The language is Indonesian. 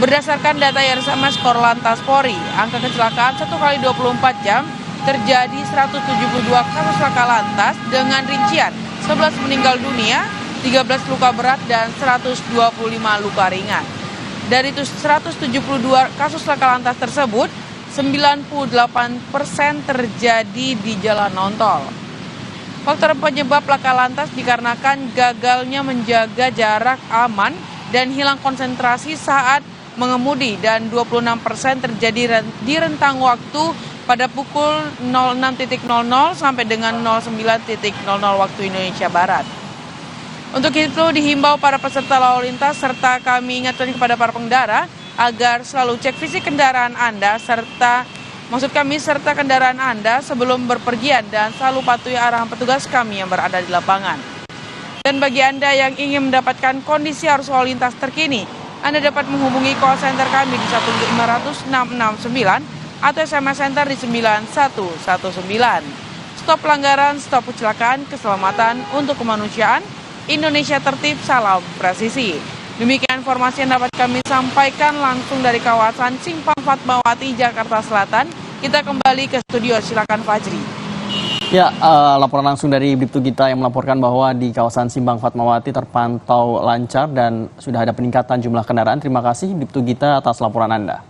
Berdasarkan data SMS Korlantas Polri, angka kecelakaan 1 kali 24 jam terjadi 172 kasus laka lantas dengan rincian 11 meninggal dunia, 13 luka berat, dan 125 luka ringan. Dari 172 kasus laka lantas tersebut, 98% terjadi di jalan non-tol. Faktor penyebab laka lantas dikarenakan gagalnya menjaga jarak aman dan hilang konsentrasi saat mengemudi, dan 26% terjadi di rentang waktu pada pukul 06.00 sampai dengan 09.00 waktu Indonesia Barat. Untuk itu dihimbau para peserta lalu lintas serta kami ingatkan kepada para pengendara agar selalu cek fisik kendaraan Anda serta kendaraan Anda sebelum berpergian dan selalu patuhi arahan petugas kami yang berada di lapangan. Dan bagi Anda yang ingin mendapatkan kondisi arus lalu lintas terkini, Anda dapat menghubungi call center kami di 15669 atau SMS center di 9119. Stop pelanggaran, stop kecelakaan, keselamatan untuk kemanusiaan. Indonesia tertib, salam presisi. Demikian informasi yang dapat kami sampaikan langsung dari kawasan Simpang Fatmawati, Jakarta Selatan. Kita kembali ke studio, silakan Fajri. Ya, laporan langsung dari Bribtu Gita yang melaporkan bahwa di kawasan Simpang Fatmawati terpantau lancar dan sudah ada peningkatan jumlah kendaraan. Terima kasih Bribtu Gita atas laporan Anda.